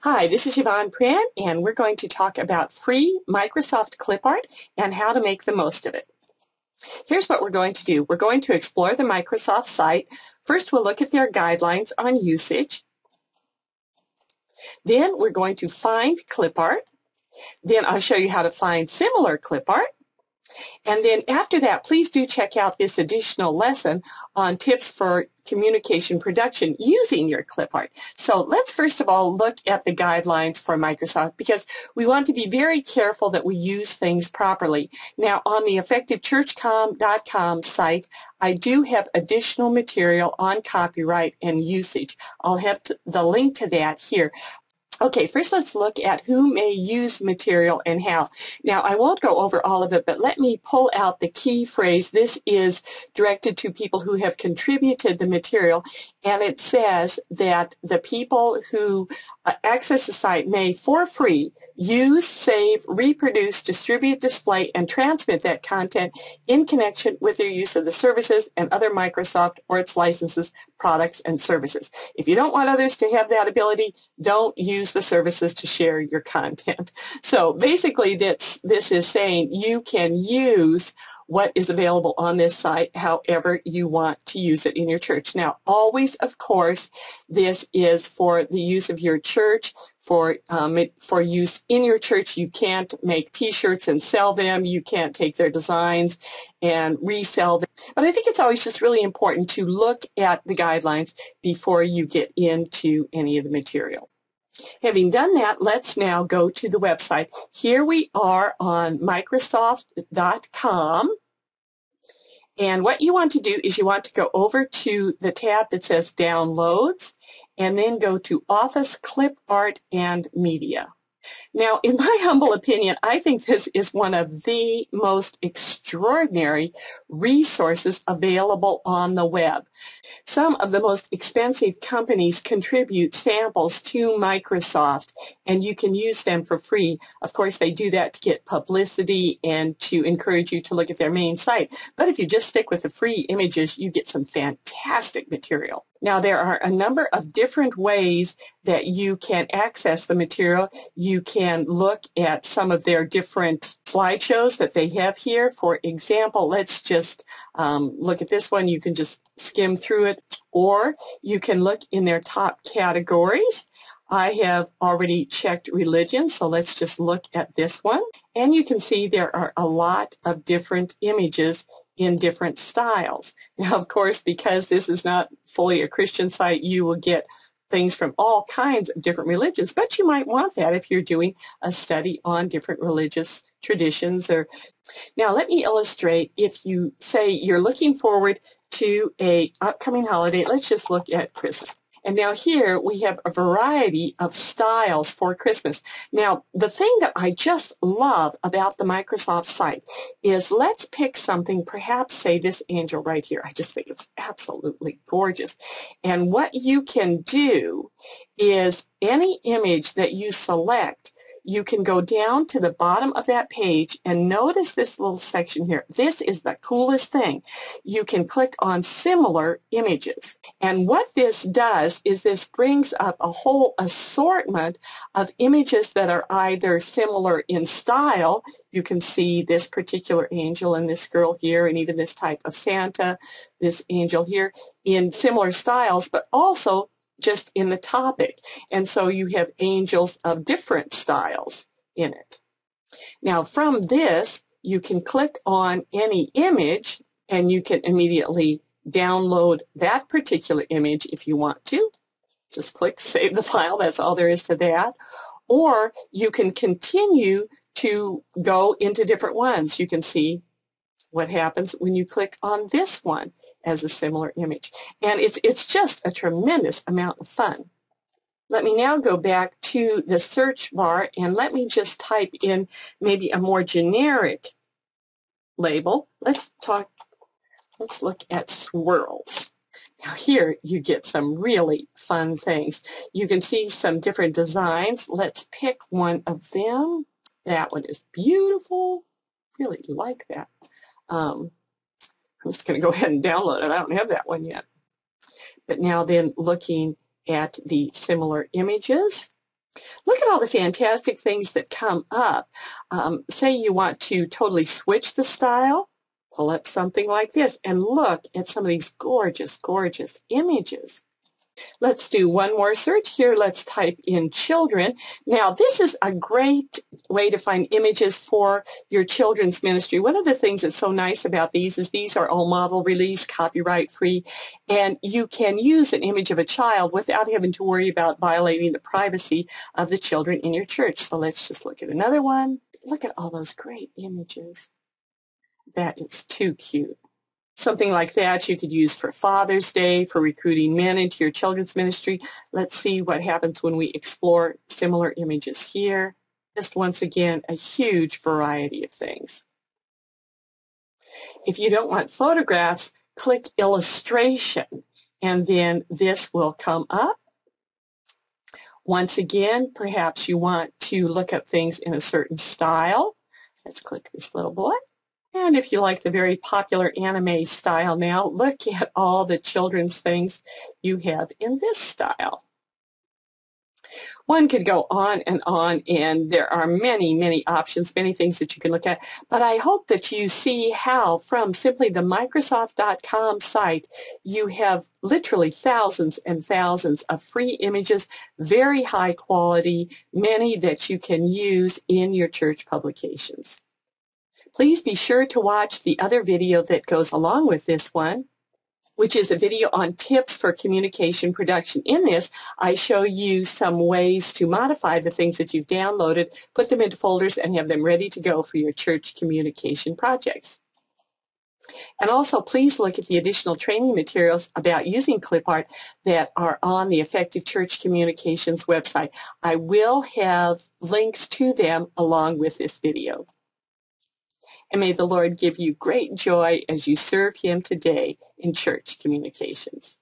Hi, this is Yvon Prehn, and we're going to talk about free Microsoft Clipart and how to make the most of it. Here's what we're going to do. We're going to explore the Microsoft site. First, we'll look at their guidelines on usage. Then we're going to find Clipart. Then I'll show you how to find similar Clipart. And then after that, please do check out this additional lesson on tips for communication production using your Clipart. So let's first of all look at the guidelines for Microsoft because we want to be very careful that we use things properly. Now on the effectivechurchcom.com site, I do have additional material on copyright and usage. I'll have the link to that here. Okay, first let's look at who may use material and how. Now, I won't go over all of it, but let me pull out the key phrase. This is directed to people who have contributed the material, and it says that the people who access the site may, for free, use, save, reproduce, distribute, display, and transmit that content in connection with their use of the services and other Microsoft or its licenses, products, and services. If you don't want others to have that ability, don't use the services to share your content. So basically this is saying you can use what is available on this site however you want to use it in your church. Now, always, of course, this is for the use of your church. For use in your church. You can't make t-shirts and sell them. You can't take their designs and resell them. But I think it's always just really important to look at the guidelines before you get into any of the material. Having done that, let's now go to the website. Here we are on Microsoft.com. And what you want to do is you want to go over to the tab that says Downloads and then go to Office, Clipart, and Media. Now, in my humble opinion, I think this is one of the most extraordinary resources available on the web. Some of the most expensive companies contribute samples to Microsoft, and you can use them for free. Of course, they do that to get publicity and to encourage you to look at their main site. But if you just stick with the free images, you get some fantastic material. Now, there are a number of different ways that you can access the material. You can look at some of their different slideshows that they have here. For example, let's just look at this one. You can just skim through it, or you can look in their top categories. I have already checked religion, so let's just look at this one. And you can see there are a lot of different images in different styles. Now, of course, because this is not fully a Christian site, you will get things from all kinds of different religions, but you might want that if you're doing a study on different religious traditions. Now, let me illustrate. If you say you're looking forward to an upcoming holiday, let's just look at Christmas. And now here we have a variety of styles for Christmas. Now, the thing that I just love about the Microsoft site is let's pick something, perhaps say this angel right here. I just think it's absolutely gorgeous. And what you can do is any image that you select, you can go down to the bottom of that page and notice this little section here. This is the coolest thing. You can click on similar images. And what this does is this brings up a whole assortment of images that are either similar in style. You can see this particular angel and this girl here, and even this type of Santa, this angel here, in similar styles, but also just in the topic. And so you have angels of different styles in it. Now from this, you can click on any image and you can immediately download that particular image if you want to. Just click save the file. That's all there is to that. Or you can continue to go into different ones. You can see what happens when you click on this one as a similar image. And it's just a tremendous amount of fun. Let me now go back to the search bar and let me just type in maybe a more generic label. Let's look at swirls. Now here you get some really fun things. You can see some different designs. Let's pick one of them. That one is beautiful. Really like that. I'm just going to go ahead and download it. I don't have that one yet. But now then looking at the similar images, Look at all the fantastic things that come up. Say you want to totally switch the style, pull up something like this and look at some of these gorgeous, gorgeous images. Let's do one more search here. Let's type in children. Now, this is a great way to find images for your children's ministry. One of the things that's so nice about these is these are all model release, copyright free, and you can use an image of a child without having to worry about violating the privacy of the children in your church. So let's just look at another one. Look at all those great images. That is too cute. Something like that you could use for Father's Day, for recruiting men into your children's ministry. Let's see what happens when we explore similar images here. Just once again, a huge variety of things. If you don't want photographs, click illustration, and then this will come up. Once again, perhaps you want to look up things in a certain style. Let's click this little boy. And if you like the very popular anime style now, look at all the children's things you have in this style. One could go on, and there are many, many options, many things that you can look at. But I hope that you see how from simply the Microsoft.com site, you have literally thousands and thousands of free images, very high quality, many that you can use in your church publications. Please be sure to watch the other video that goes along with this one, which is a video on tips for communication production. In this, I show you some ways to modify the things that you've downloaded, put them into folders, and have them ready to go for your church communication projects. And also, please look at the additional training materials about using Clipart that are on the Effective Church Communications website. I will have links to them along with this video. And may the Lord give you great joy as you serve Him today in church communications.